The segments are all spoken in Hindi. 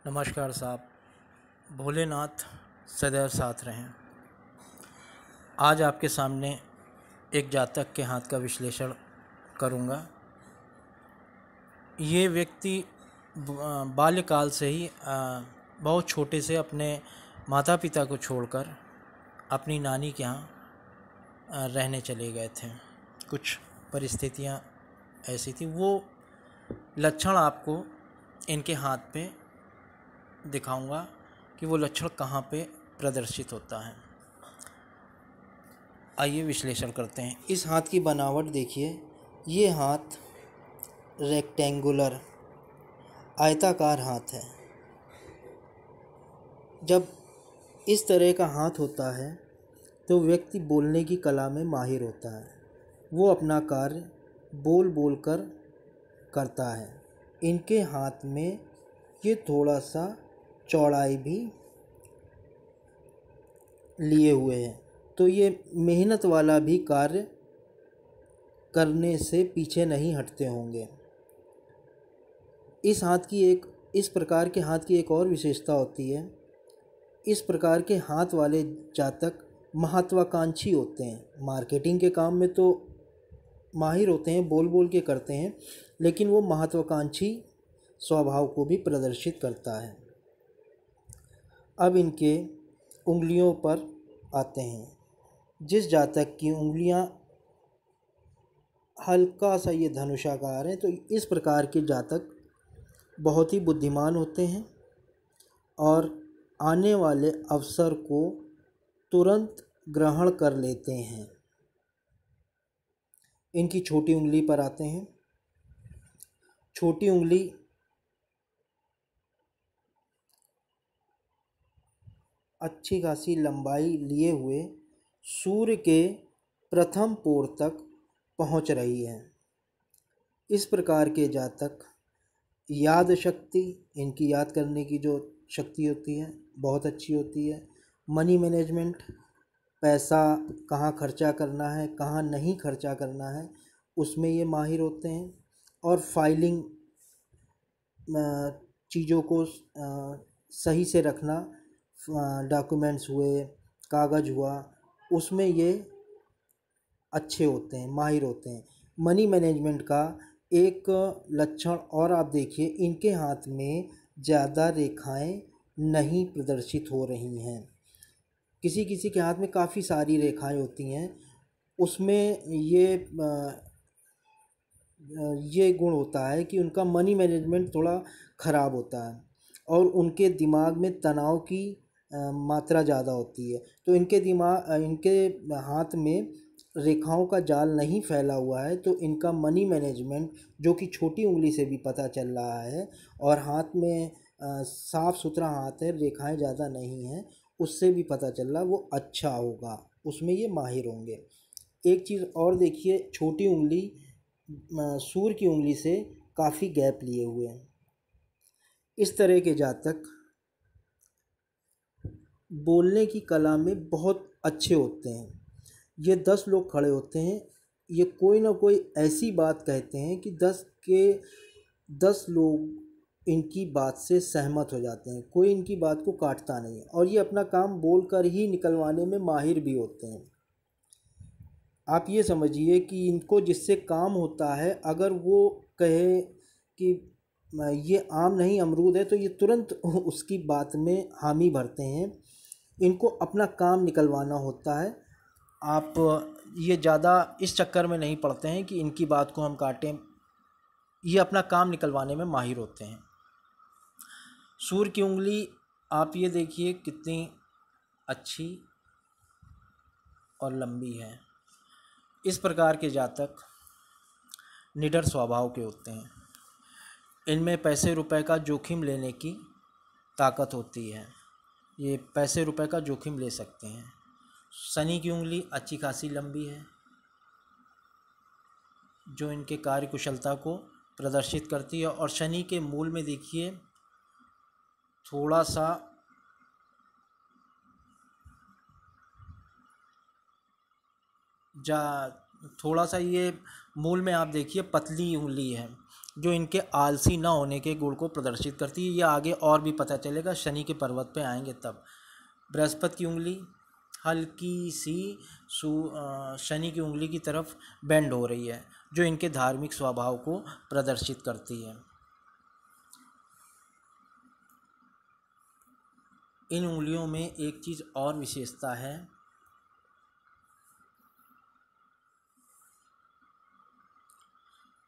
नमस्कार साहब। भोलेनाथ सदैव साथ रहें। आज आपके सामने एक जातक के हाथ का विश्लेषण करूंगा। ये व्यक्ति बाल्यकाल से ही बहुत छोटे से अपने माता पिता को छोड़कर अपनी नानी के यहाँ रहने चले गए थे। कुछ परिस्थितियाँ ऐसी थी। वो लक्षण आपको इनके हाथ पे दिखाऊंगा कि वो लक्षण कहाँ पे प्रदर्शित होता है। आइए विश्लेषण करते हैं। इस हाथ की बनावट देखिए। ये हाथ रेक्टेंगुलर आयताकार हाथ है। जब इस तरह का हाथ होता है तो व्यक्ति बोलने की कला में माहिर होता है। वो अपना कार्य बोल बोल कर करता है। इनके हाथ में ये थोड़ा सा चौड़ाई भी लिए हुए हैं, तो ये मेहनत वाला भी कार्य करने से पीछे नहीं हटते होंगे। इस प्रकार के हाथ की एक और विशेषता होती है। इस प्रकार के हाथ वाले जातक महत्वाकांक्षी होते हैं। मार्केटिंग के काम में तो माहिर होते हैं, बोल बोल के करते हैं, लेकिन वो महत्वाकांक्षी स्वभाव को भी प्रदर्शित करता है। अब इनके उंगलियों पर आते हैं। जिस जातक की उंगलियां हल्का सा ये धनुषाकार हैं, तो इस प्रकार के जातक बहुत ही बुद्धिमान होते हैं और आने वाले अवसर को तुरंत ग्रहण कर लेते हैं। इनकी छोटी उंगली पर आते हैं। छोटी उंगली अच्छी खासी लंबाई लिए हुए सूर्य के प्रथम पोर तक पहुंच रही है। इस प्रकार के जातक याद शक्ति, इनकी याद करने की जो शक्ति होती है बहुत अच्छी होती है। मनी मैनेजमेंट, पैसा कहाँ खर्चा करना है कहाँ नहीं खर्चा करना है उसमें ये माहिर होते हैं। और फाइलिंग, चीज़ों को सही से रखना, डॉक्यूमेंट्स हुए, कागज़ हुआ, उसमें ये अच्छे होते हैं, माहिर होते हैं। मनी मैनेजमेंट का एक लक्षण और आप देखिए, इनके हाथ में ज़्यादा रेखाएं नहीं प्रदर्शित हो रही हैं। किसी किसी के हाथ में काफ़ी सारी रेखाएं होती हैं, उसमें ये गुण होता है कि उनका मनी मैनेजमेंट थोड़ा ख़राब होता है और उनके दिमाग में तनाव की मात्रा ज़्यादा होती है। तो इनके हाथ में रेखाओं का जाल नहीं फैला हुआ है, तो इनका मनी मैनेजमेंट, जो कि छोटी उंगली से भी पता चल रहा है, और हाथ में साफ़ सुथरा हाथ है, रेखाएं ज़्यादा नहीं हैं, उससे भी पता चल रहा है वो अच्छा होगा, उसमें ये माहिर होंगे। एक चीज़ और देखिए, छोटी उंगली सूर्य की उंगली से काफ़ी गैप लिए हुए हैं। इस तरह के जातक बोलने की कला में बहुत अच्छे होते हैं। ये 10 लोग खड़े होते हैं, ये कोई ना कोई ऐसी बात कहते हैं कि 10 के 10 लोग इनकी बात से सहमत हो जाते हैं। कोई इनकी बात को काटता नहीं है और ये अपना काम बोलकर ही निकलवाने में माहिर भी होते हैं। आप ये समझिए कि इनको जिससे काम होता है, अगर वो कहे कि ये आम नहीं अमरूद है, तो ये तुरंत उसकी बात में हामी भरते हैं। इनको अपना काम निकलवाना होता है। आप ये ज़्यादा इस चक्कर में नहीं पड़ते हैं कि इनकी बात को हम काटें। ये अपना काम निकलवाने में माहिर होते हैं। सूर्य की उंगली आप ये देखिए कितनी अच्छी और लंबी है। इस प्रकार के जातक निडर स्वभाव के होते हैं। इनमें पैसे रुपए का जोखिम लेने की ताकत होती है। ये पैसे रुपए का जोखिम ले सकते हैं। शनि की उंगली अच्छी खासी लंबी है, जो इनके कार्य कुशलता को प्रदर्शित करती है। और शनि के मूल में देखिए थोड़ा सा ये मूल में आप देखिए पतली उंगली है। जो इनके आलसी ना होने के गुण को प्रदर्शित करती है। ये आगे और भी पता चलेगा, शनि के पर्वत पे आएंगे तब। बृहस्पति की उंगली हल्की सी शनि की उंगली की तरफ बेंड हो रही है, जो इनके धार्मिक स्वभाव को प्रदर्शित करती है। इन उंगलियों में एक चीज़ और विशेषता है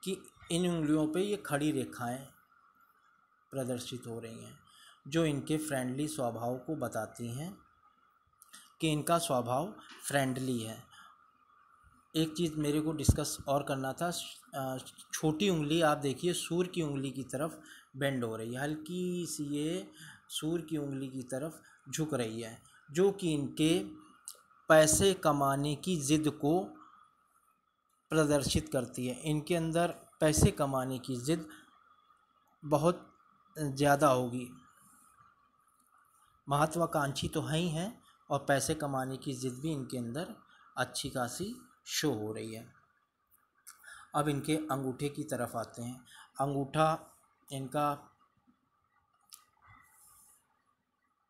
कि इन उंगलियों पे ये खड़ी रेखाएं प्रदर्शित हो रही हैं, जो इनके फ्रेंडली स्वभाव को बताती हैं कि इनका स्वभाव फ्रेंडली है। एक चीज़ मेरे को डिस्कस और करना था, छोटी उंगली आप देखिए सूर्य की उंगली की तरफ बेंड हो रही है, हल्की सी ये सूर्य की उंगली की तरफ झुक रही है, जो कि इनके पैसे कमाने की ज़िद को प्रदर्शित करती है। इनके अंदर पैसे कमाने की ज़िद बहुत ज़्यादा होगी, महत्वाकांक्षी तो है ही हैं, और पैसे कमाने की ज़िद भी इनके अंदर अच्छी खासी शो हो रही है। अब इनके अंगूठे की तरफ आते हैं। अंगूठा इनका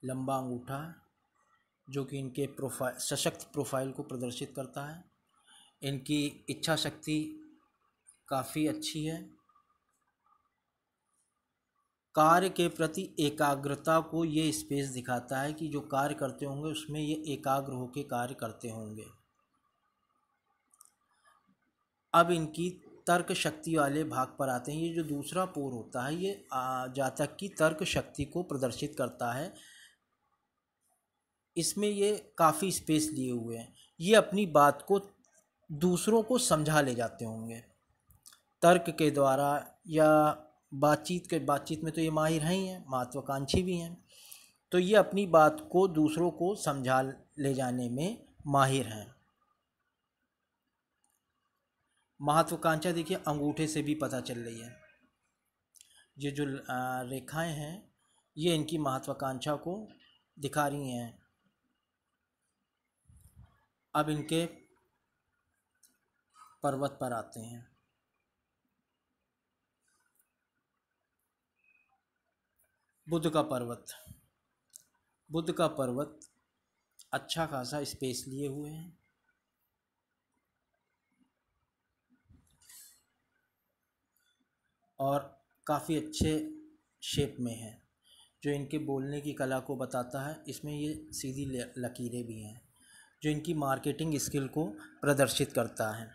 लंबा अंगूठा, जो कि इनके सशक्त प्रोफाइल को प्रदर्शित करता है। इनकी इच्छा शक्ति काफ़ी अच्छी है। कार्य के प्रति एकाग्रता को ये स्पेस दिखाता है कि जो कार्य करते होंगे उसमें ये एकाग्र होकर कार्य करते होंगे। अब इनकी तर्क शक्ति वाले भाग पर आते हैं। ये जो दूसरा पोर होता है ये जातक की तर्क शक्ति को प्रदर्शित करता है। इसमें ये काफ़ी स्पेस लिए हुए हैं। ये अपनी बात को दूसरों को समझा ले जाते होंगे तर्क के द्वारा, या बातचीत में तो ये माहिर हैं ही हैं, महत्वाकांक्षी भी हैं, तो ये अपनी बात को दूसरों को समझा ले जाने में माहिर हैं। महत्वाकांक्षा देखिए अंगूठे से भी पता चल रही है। ये जो रेखाएं हैं ये इनकी महत्वाकांक्षा को दिखा रही हैं। अब इनके पर्वत पर आते हैं। बुध का पर्वत। बुध का पर्वत अच्छा खासा स्पेस लिए हुए हैं। और काफ़ी अच्छे शेप में है, जो इनके बोलने की कला को बताता है। इसमें ये सीधी लकीरें भी हैं, जो इनकी मार्केटिंग स्किल को प्रदर्शित करता है।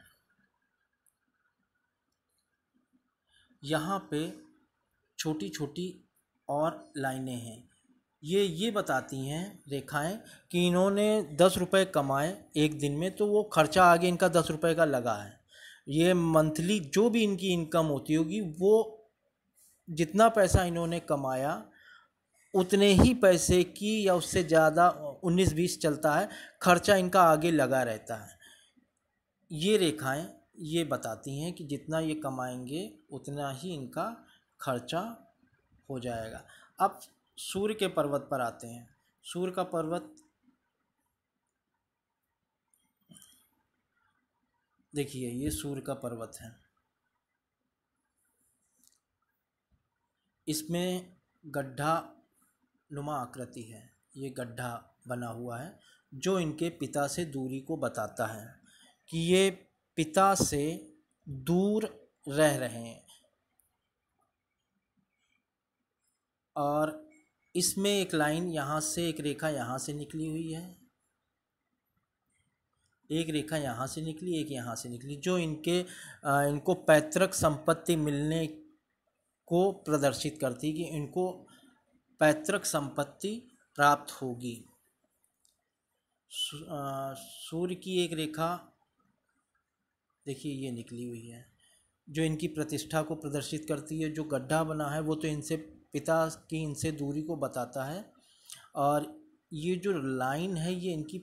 यहाँ पे छोटी छोटी और लाइनें हैं, ये बताती हैं रेखाएं कि इन्होंने 10 रुपये कमाए एक दिन में, तो वो खर्चा आगे इनका 10 रुपये का लगा है। ये मंथली जो भी इनकी इनकम होती होगी, वो जितना पैसा इन्होंने कमाया उतने ही पैसे की या उससे ज़्यादा 19-20 चलता है, खर्चा इनका आगे लगा रहता है। ये रेखाएं ये बताती हैं कि जितना ये कमाएंगे उतना ही इनका खर्चा हो जाएगा। अब सूर्य के पर्वत पर आते हैं। सूर्य का पर्वत देखिए, ये सूर्य का पर्वत है। इसमें गड्ढा नुमा आकृति है, ये गड्ढा बना हुआ है, जो इनके पिता से दूरी को बताता है कि ये पिता से दूर रह रहे हैं। और इसमें एक लाइन यहाँ से, एक रेखा यहाँ से निकली हुई है, एक रेखा यहाँ से निकली, एक यहाँ से निकली, जो इनको पैतृक संपत्ति मिलने को प्रदर्शित करती है कि इनको पैतृक संपत्ति प्राप्त होगी। सूर्य की एक रेखा देखिए ये निकली हुई है, जो इनकी प्रतिष्ठा को प्रदर्शित करती है। जो गड्ढा बना है वो तो इनसे पिता की इनसे दूरी को बताता है, और ये जो लाइन है ये इनकी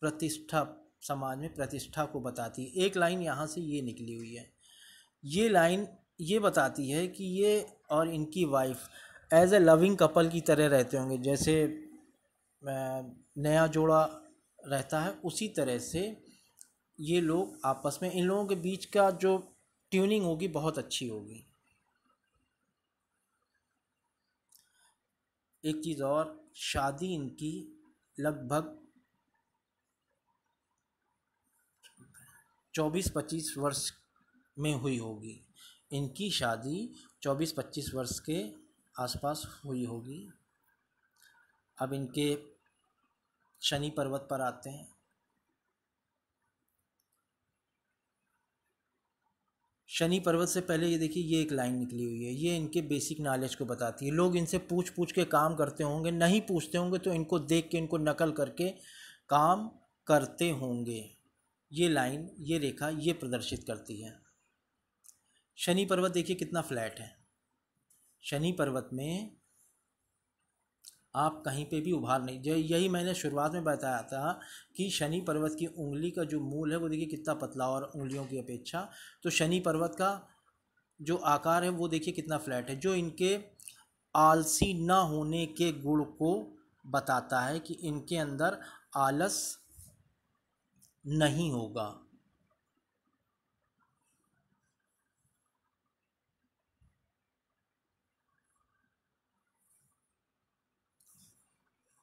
प्रतिष्ठा, समाज में प्रतिष्ठा को बताती है। एक लाइन यहाँ से ये निकली हुई है, ये लाइन ये बताती है कि ये और इनकी wife as a loving couple की तरह रहते होंगे। जैसे नया जोड़ा रहता है उसी तरह से ये लोग आपस में, इन लोगों के बीच का जो ट्यूनिंग होगी बहुत अच्छी होगी। एक चीज़ और, शादी इनकी लगभग 24-25 वर्ष में हुई होगी। इनकी शादी 24-25 वर्ष के आसपास हुई होगी। अब इनके शनि पर्वत पर आते हैं। शनि पर्वत से पहले ये देखिए, ये एक लाइन निकली हुई है, ये इनके बेसिक नॉलेज को बताती है। लोग इनसे पूछ पूछ के काम करते होंगे, नहीं पूछते होंगे तो इनको देख के, इनको नकल करके काम करते होंगे। ये लाइन, ये रेखा, ये प्रदर्शित करती है। शनि पर्वत देखिए कितना फ्लैट है। शनि पर्वत में आप कहीं पे भी उभार नहीं, जो यही मैंने शुरुआत में बताया था कि शनि पर्वत की उंगली का जो मूल है वो देखिए कितना पतला, और उंगलियों की अपेक्षा तो शनि पर्वत का जो आकार है वो देखिए कितना फ्लैट है, जो इनके आलसी ना होने के गुण को बताता है कि इनके अंदर आलस नहीं होगा।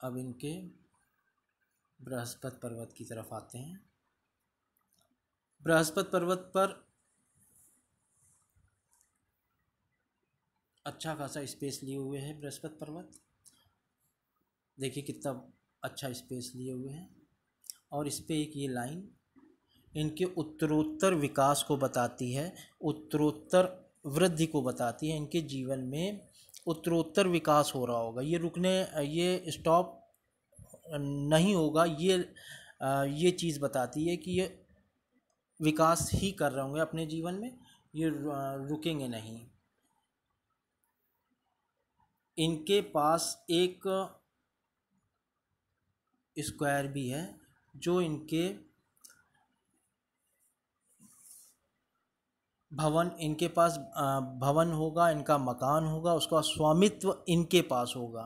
अब इनके बृहस्पति पर्वत की तरफ आते हैं। बृहस्पति पर्वत पर अच्छा खासा स्पेस लिए हुए है। बृहस्पति पर्वत देखिए कितना अच्छा स्पेस लिए हुए हैं, और इस पे एक ये लाइन इनके उत्तरोत्तर विकास को बताती है, उत्तरोत्तर वृद्धि को बताती है। इनके जीवन में उत्तरोत्तर विकास हो रहा होगा, ये रुकने, ये स्टॉप नहीं होगा। ये चीज़ बताती है कि ये विकास ही कर रहे होंगे अपने जीवन में, ये रुकेंगे नहीं। इनके पास एक स्क्वायर भी है, जो इनके भवन, इनके पास भवन होगा, इनका मकान होगा, उसका स्वामित्व इनके पास होगा।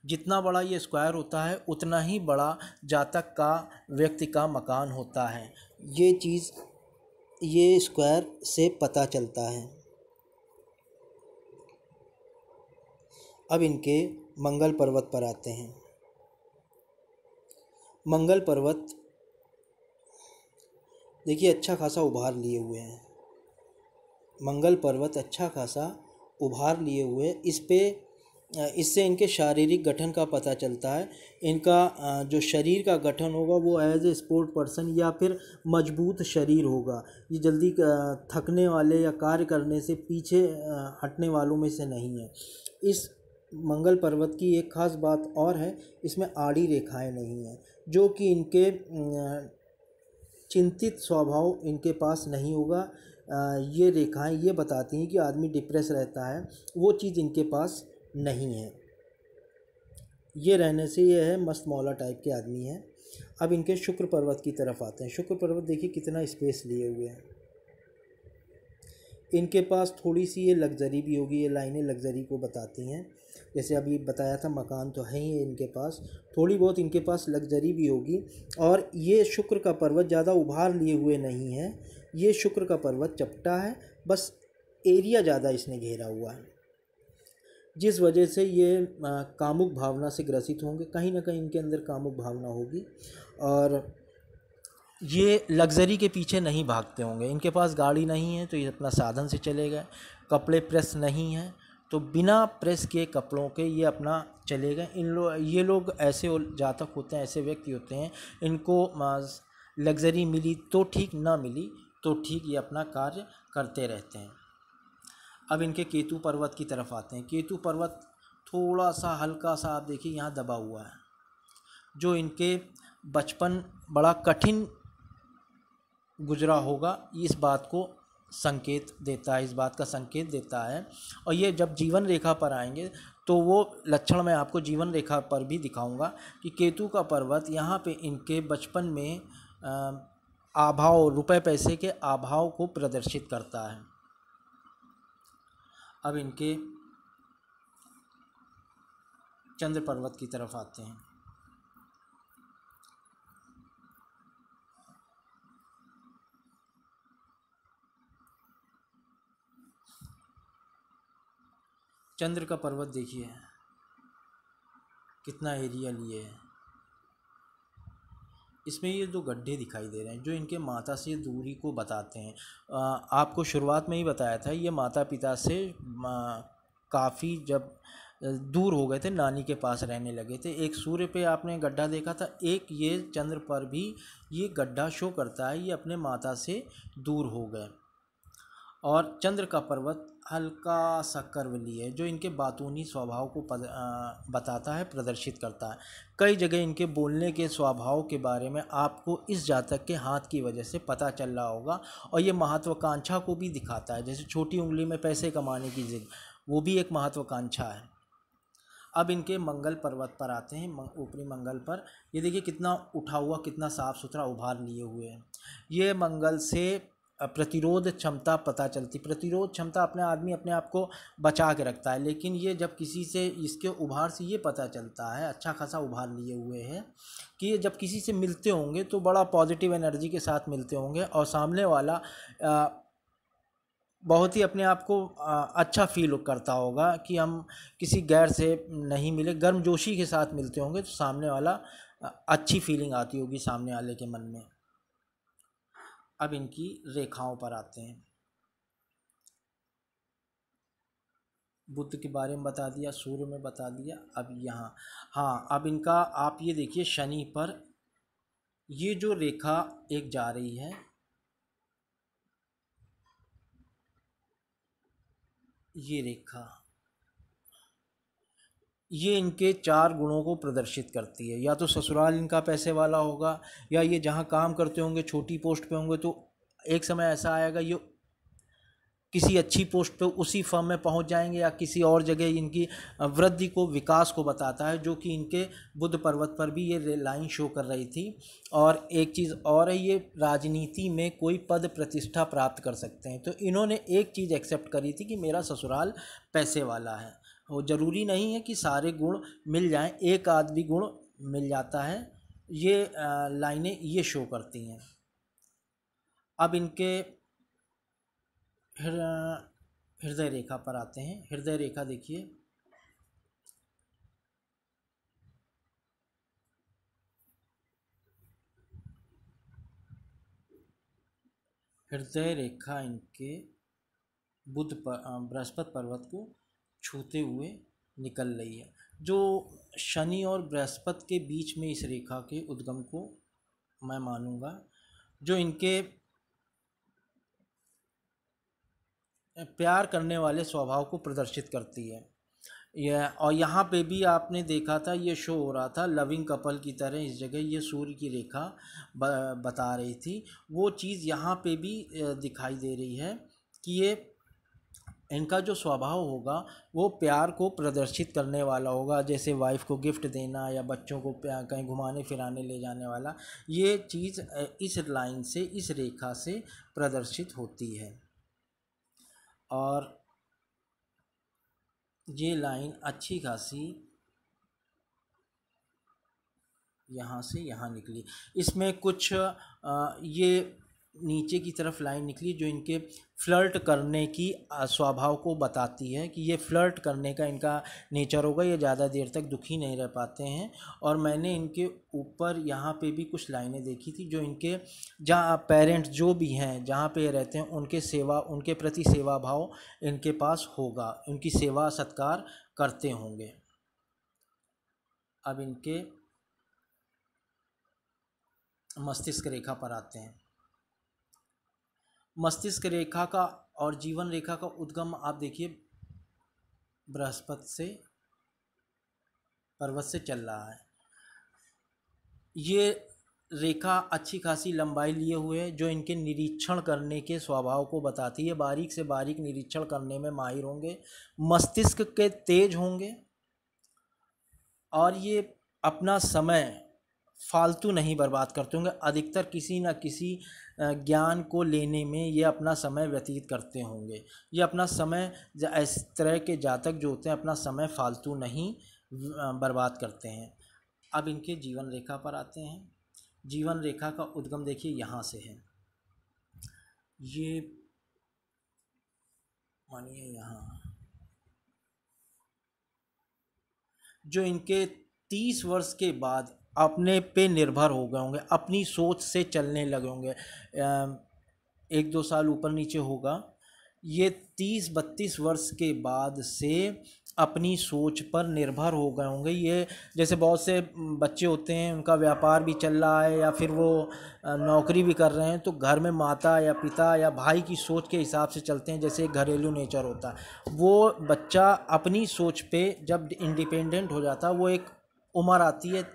जितना बड़ा ये स्क्वायर होता है उतना ही बड़ा जातक का, व्यक्ति का मकान होता है। ये चीज़ ये स्क्वायर से पता चलता है। अब इनके मंगल पर्वत पर आते हैं। मंगल पर्वत देखिए अच्छा खासा उभार लिए हुए हैं। मंगल पर्वत अच्छा खासा उभार लिए हुए, इससे इनके शारीरिक गठन का पता चलता है। इनका जो शरीर का गठन होगा वो एज ए स्पोर्ट पर्सन या फिर मजबूत शरीर होगा। ये जल्दी थकने वाले या कार्य करने से पीछे हटने वालों में से नहीं है। इस मंगल पर्वत की एक खास बात और है, इसमें आड़ी रेखाएं नहीं हैं, जो कि इनके चिंतित स्वभाव इनके पास नहीं होगा। ये रेखाएं ये बताती हैं कि आदमी डिप्रेस रहता है, वो चीज़ इनके पास नहीं है। ये रहने से ये है मस्त मौला टाइप के आदमी हैं। अब इनके शुक्र पर्वत की तरफ आते हैं। शुक्र पर्वत देखिए कितना स्पेस लिए हुए हैं। इनके पास थोड़ी सी ये लग्जरी भी होगी, ये लाइनें लग्जरी को बताती हैं। जैसे अभी बताया था मकान तो है ही इनके पास, थोड़ी बहुत इनके पास लग्जरी भी होगी। और ये शुक्र का पर्वत ज़्यादा उभार लिए हुए नहीं है, ये शुक्र का पर्वत चपटा है, बस एरिया ज़्यादा इसने घेरा हुआ है, जिस वजह से ये कामुक भावना से ग्रसित होंगे। कहीं ना कहीं इनके अंदर कामुक भावना होगी, और ये लग्जरी के पीछे नहीं भागते होंगे। इनके पास गाड़ी नहीं है तो ये अपना साधन से चले गए। कपड़े प्रेस नहीं हैं तो बिना प्रेस के कपड़ों के ये अपना चले गए। ये लोग ऐसे जातक होते हैं, ऐसे व्यक्ति होते हैं, इनको लग्जरी मिली तो ठीक, ना मिली तो ठीक, ये अपना कार्य करते रहते हैं। अब इनके केतु पर्वत की तरफ आते हैं। केतु पर्वत थोड़ा सा हल्का सा आप देखिए यहाँ दबा हुआ है, जो इनके बचपन बड़ा कठिन गुजरा होगा, इस बात को संकेत देता है, इस बात का संकेत देता है। और ये जब जीवन रेखा पर आएंगे तो वो लक्षण मैं आपको जीवन रेखा पर भी दिखाऊंगा कि केतु का पर्वत यहाँ पे इनके बचपन में अभाव, रुपए पैसे के अभाव को प्रदर्शित करता है। अब इनके चंद्र पर्वत की तरफ आते हैं। चंद्र का पर्वत देखिए कितना एरिया लिए है। इसमें ये जो गड्ढे दिखाई दे रहे हैं जो इनके माता से दूरी को बताते हैं। आपको शुरुआत में ही बताया था ये माता पिता से काफ़ी जब दूर हो गए थे, नानी के पास रहने लगे थे। एक सूर्य पे आपने गड्ढा देखा था, एक ये चंद्र पर भी ये गड्ढा शो करता है, ये अपने माता से दूर हो गए। और चंद्र का पर्वत हल्का सा कर्वली है जो इनके बातूनी स्वभाव को बताता है, प्रदर्शित करता है। कई जगह इनके बोलने के स्वभाव के बारे में आपको इस जातक के हाथ की वजह से पता चल रहा होगा। और ये महत्वाकांक्षा को भी दिखाता है, जैसे छोटी उंगली में पैसे कमाने की जिद, वो भी एक महत्वाकांक्षा है। अब इनके मंगल पर्वत पर आते हैं, ऊपरी मंगल पर। ये देखिए कितना उठा हुआ, कितना साफ़ सुथरा उभार लिए हुए हैं। ये मंगल से प्रतिरोध क्षमता पता चलती। प्रतिरोध क्षमता अपने आदमी अपने आप को बचा के रखता है, लेकिन ये जब किसी से, इसके उभार से ये पता चलता है, अच्छा खासा उभार लिए हुए हैं, कि ये जब किसी से मिलते होंगे तो बड़ा पॉजिटिव एनर्जी के साथ मिलते होंगे और सामने वाला बहुत ही अपने आप को अच्छा फील करता होगा कि हम किसी गैर से नहीं मिले, गर्मजोशी के साथ मिलते होंगे तो सामने वाला अच्छी फीलिंग आती होगी सामने वाले के मन में। अब इनकी रेखाओं पर आते हैं। बुध के बारे में बता दिया, सूर्य में बता दिया। अब यहाँ, हाँ, अब इनका आप ये देखिए शनि पर ये जो रेखा एक जा रही है, ये रेखा, ये इनके 4 गुणों को प्रदर्शित करती है। या तो ससुराल इनका पैसे वाला होगा, या ये जहाँ काम करते होंगे छोटी पोस्ट पे होंगे तो एक समय ऐसा आएगा ये किसी अच्छी पोस्ट पे उसी फर्म में पहुंच जाएंगे, या किसी और जगह इनकी वृद्धि को, विकास को बताता है, जो कि इनके बुध पर्वत पर भी ये लाइन शो कर रही थी। और एक चीज़ और है, ये राजनीति में कोई पद प्रतिष्ठा प्राप्त कर सकते हैं। तो इन्होंने एक चीज़ एक्सेप्ट करी थी कि मेरा ससुराल पैसे वाला है। वो ज़रूरी नहीं है कि सारे गुण मिल जाएं, एक आध भी गुण मिल जाता है। ये लाइनें ये शो करती हैं। अब इनके हृदय रेखा पर आते हैं। हृदय रेखा देखिए, हृदय रेखा इनके बुध पर, बृहस्पति पर्वत को छूते हुए निकल रही है। जो शनि और बृहस्पति के बीच में इस रेखा के उद्गम को मैं मानूंगा, जो इनके प्यार करने वाले स्वभाव को प्रदर्शित करती है। यह, और यहाँ पे भी आपने देखा था ये शो हो रहा था लविंग कपल की तरह, इस जगह ये सूर्य की रेखा बता रही थी। वो चीज़ यहाँ पे भी दिखाई दे रही है कि ये इनका जो स्वभाव होगा वो प्यार को प्रदर्शित करने वाला होगा, जैसे वाइफ को गिफ्ट देना या बच्चों को कहीं घुमाने फिराने ले जाने वाला। ये चीज़ इस लाइन से, इस रेखा से प्रदर्शित होती है। और ये लाइन अच्छी खासी यहाँ से यहाँ निकली। इसमें कुछ ये नीचे की तरफ लाइन निकली जो इनके फ्लर्ट करने की स्वभाव को बताती है कि ये फ्लर्ट करने का इनका नेचर होगा, ये ज़्यादा देर तक दुखी नहीं रह पाते हैं। और मैंने इनके ऊपर यहाँ पे भी कुछ लाइनें देखी थी जो इनके, जहाँ पेरेंट्स जो भी हैं जहाँ पे रहते हैं उनके सेवा, उनके प्रति सेवा भाव इनके पास होगा, उनकी सेवा सत्कार करते होंगे। अब इनके मस्तिष्क रेखा पर आते हैं। मस्तिष्क रेखा का और जीवन रेखा का उद्गम आप देखिए बृहस्पति से, पर्वत से चल रहा है। ये रेखा अच्छी खासी लंबाई लिए हुए है जो इनके निरीक्षण करने के स्वभाव को बताती है। बारीक से बारीक निरीक्षण करने में माहिर होंगे, मस्तिष्क के तेज होंगे, और ये अपना समय फालतू नहीं बर्बाद करते होंगे। अधिकतर किसी न किसी ज्ञान को लेने में ये अपना समय व्यतीत करते होंगे। ये अपना समय, इस तरह के जातक जो होते हैं अपना समय फालतू नहीं बर्बाद करते हैं। अब इनके जीवन रेखा पर आते हैं। जीवन रेखा का उद्गम देखिए यहाँ से है। ये मानिए यहाँ, जो इनके 30 वर्ष के बाद अपने पे निर्भर हो गए होंगे, अपनी सोच से चलने लगे होंगे। 1-2 साल ऊपर नीचे होगा, ये 30-32 वर्ष के बाद से अपनी सोच पर निर्भर हो गए होंगे। ये जैसे बहुत से बच्चे होते हैं, उनका व्यापार भी चल रहा है या फिर वो नौकरी भी कर रहे हैं, तो घर में माता या पिता या भाई की सोच के हिसाब से चलते हैं, जैसे एक घरेलू नेचर होता है। वो बच्चा अपनी सोच पे जब इंडिपेंडेंट हो जाता है, वो एक उम्र आती है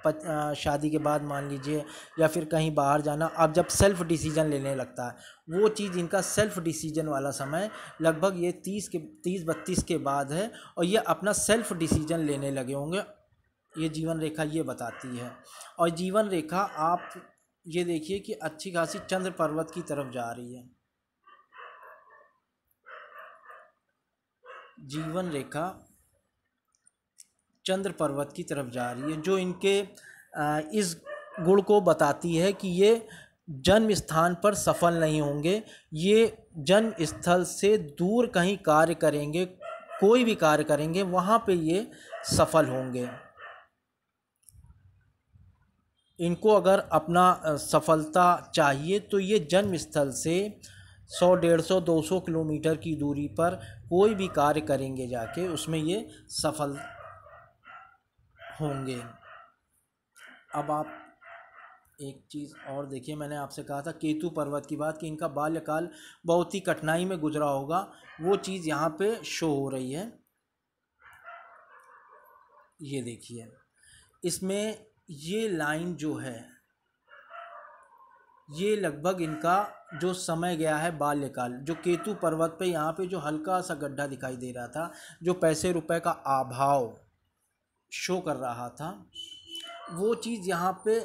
शादी के बाद मान लीजिए, या फिर कहीं बाहर जाना, अब जब सेल्फ डिसीजन लेने लगता है, वो चीज़ इनका सेल्फ डिसीजन वाला समय लगभग ये 30-32 के बाद है, और ये अपना सेल्फ डिसीजन लेने लगे होंगे। ये जीवन रेखा ये बताती है। और जीवन रेखा आप ये देखिए कि अच्छी खासी चंद्र पर्वत की तरफ जा रही है। जीवन रेखा चंद्र पर्वत की तरफ जा रही है, जो इनके इस गुण को बताती है कि ये जन्म स्थान पर सफल नहीं होंगे, ये जन्म स्थल से दूर कहीं कार्य करेंगे, कोई भी कार्य करेंगे वहाँ पे ये सफल होंगे। इनको अगर अपना सफलता चाहिए तो ये जन्म स्थल से 100, 150, 200 किलोमीटर की दूरी पर कोई भी कार्य करेंगे जाके, उसमें ये सफल होंगे। अब आप एक चीज़ और देखिए, मैंने आपसे कहा था केतु पर्वत की बात कि इनका बाल्यकाल बहुत ही कठिनाई में गुजरा होगा, वो चीज़ यहाँ पे शो हो रही है। ये देखिए, इसमें ये लाइन जो है, ये लगभग इनका जो समय गया है बाल्यकाल, जो केतु पर्वत पे यहाँ पे जो हल्का सा गड्ढा दिखाई दे रहा था, जो पैसे रुपए का अभाव शो कर रहा था, वो चीज़ यहाँ पे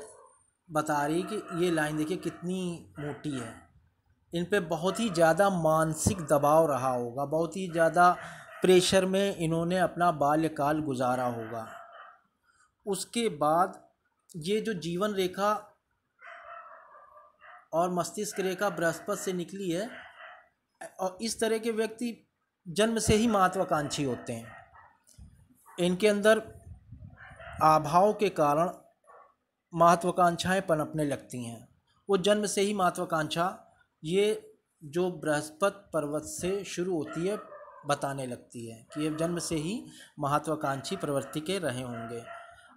बता रही कि ये लाइन देखिए कितनी मोटी है। इन पे बहुत ही ज़्यादा मानसिक दबाव रहा होगा, बहुत ही ज़्यादा प्रेशर में इन्होंने अपना बाल्यकाल गुजारा होगा। उसके बाद ये जो जीवन रेखा और मस्तिष्क रेखा बृहस्पति से निकली है, और इस तरह के व्यक्ति जन्म से ही महत्वाकांक्षी होते हैं। इनके अंदर अभाव के कारण महत्वाकांक्षाएं पनपने लगती हैं। वो जन्म से ही महत्वाकांक्षा, ये जो बृहस्पति पर्वत से शुरू होती है, बताने लगती है कि ये जन्म से ही महत्वाकांक्षी प्रवृत्ति के रहे होंगे।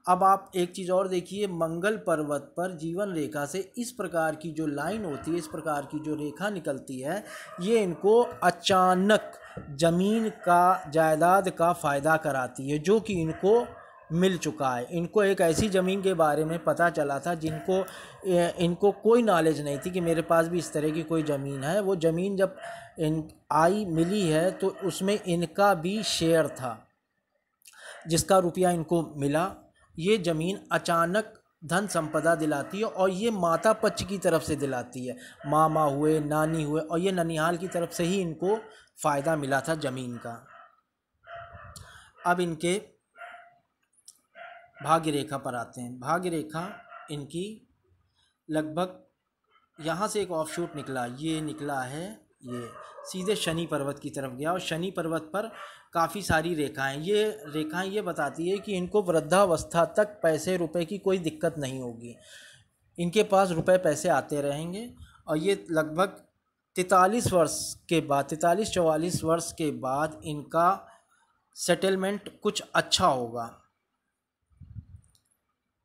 अब आप एक चीज़ और देखिए, मंगल पर्वत पर जीवन रेखा से इस प्रकार की जो लाइन होती है, इस प्रकार की जो रेखा निकलती है, ये इनको अचानक ज़मीन का, जायदाद का फ़ायदा कराती है, जो कि इनको मिल चुका है। इनको एक ऐसी ज़मीन के बारे में पता चला था इनको कोई नॉलेज नहीं थी कि मेरे पास भी इस तरह की कोई ज़मीन है। वो ज़मीन जब मिली है तो उसमें इनका भी शेयर था, जिसका रुपया इनको मिला। ये ज़मीन अचानक धन संपदा दिलाती है, और ये माता पक्ष की तरफ से दिलाती है, मामा हुए, नानी हुए, और ये ननिहाल की तरफ से ही इनको फ़ायदा मिला था ज़मीन का। अब इनके भाग्य रेखा पर आते हैं। भाग्य रेखा इनकी लगभग यहाँ से एक ऑफशूट निकला, ये निकला है, ये सीधे शनि पर्वत की तरफ गया, और शनि पर्वत पर काफ़ी सारी रेखाएं, ये रेखाएं ये बताती है कि इनको वृद्धावस्था तक पैसे रुपए की कोई दिक्कत नहीं होगी, इनके पास रुपए पैसे आते रहेंगे। और ये लगभग 43 वर्ष के बाद, 43-44 वर्ष के बाद इनका सेटलमेंट कुछ अच्छा होगा,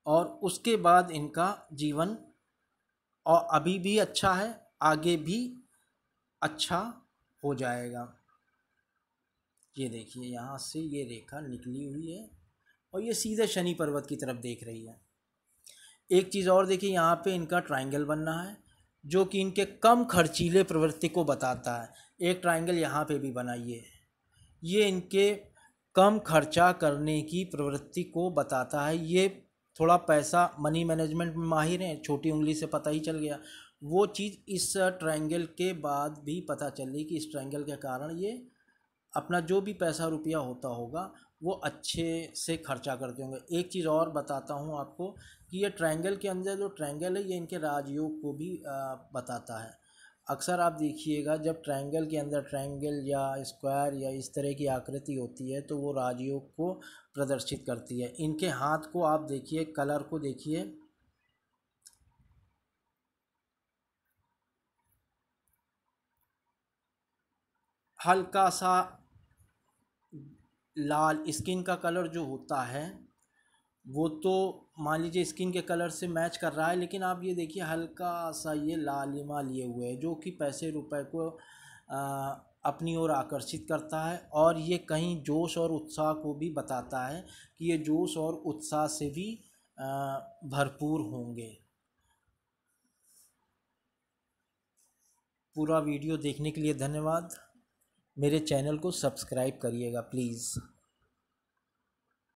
और उसके बाद इनका जीवन और अभी भी अच्छा है, आगे भी अच्छा हो जाएगा। ये देखिए, यहाँ से ये रेखा निकली हुई है, और ये सीधे शनि पर्वत की तरफ देख रही है। एक चीज़ और देखिए, यहाँ पे इनका ट्रायंगल बनना है, जो कि इनके कम खर्चीले प्रवृत्ति को बताता है। एक ट्रायंगल यहाँ पे भी बनाइए, ये इनके कम खर्चा करने की प्रवृत्ति को बताता है। ये थोड़ा पैसा, मनी मैनेजमेंट में माहिर हैं, छोटी उंगली से पता ही चल गया। वो चीज़ इस ट्रायंगल के बाद भी पता चली कि इस ट्रायंगल के कारण ये अपना जो भी पैसा रुपया होता होगा वो अच्छे से खर्चा करते होंगे। एक चीज़ और बताता हूँ आपको कि ये ट्रायंगल के अंदर जो ट्रायंगल है, ये इनके राजयोग को भी बताता है। अक्सर आप देखिएगा जब ट्रायंगल के अंदर ट्रायंगल या स्क्वायर या इस तरह की आकृति होती है तो वो राजयोग को प्रदर्शित करती है। इनके हाथ को आप देखिए, कलर को देखिए, हल्का सा लाल स्किन का कलर जो होता है वो तो मान लीजिए स्किन के कलर से मैच कर रहा है, लेकिन आप ये देखिए हल्का सा ये लालिमा लिए हुए है जो कि पैसे रुपए को अपनी ओर आकर्षित करता है और ये कहीं जोश और उत्साह को भी बताता है कि ये जोश और उत्साह से भी भरपूर होंगे। पूरा वीडियो देखने के लिए धन्यवाद। मेरे चैनल को सब्सक्राइब करिएगा प्लीज़।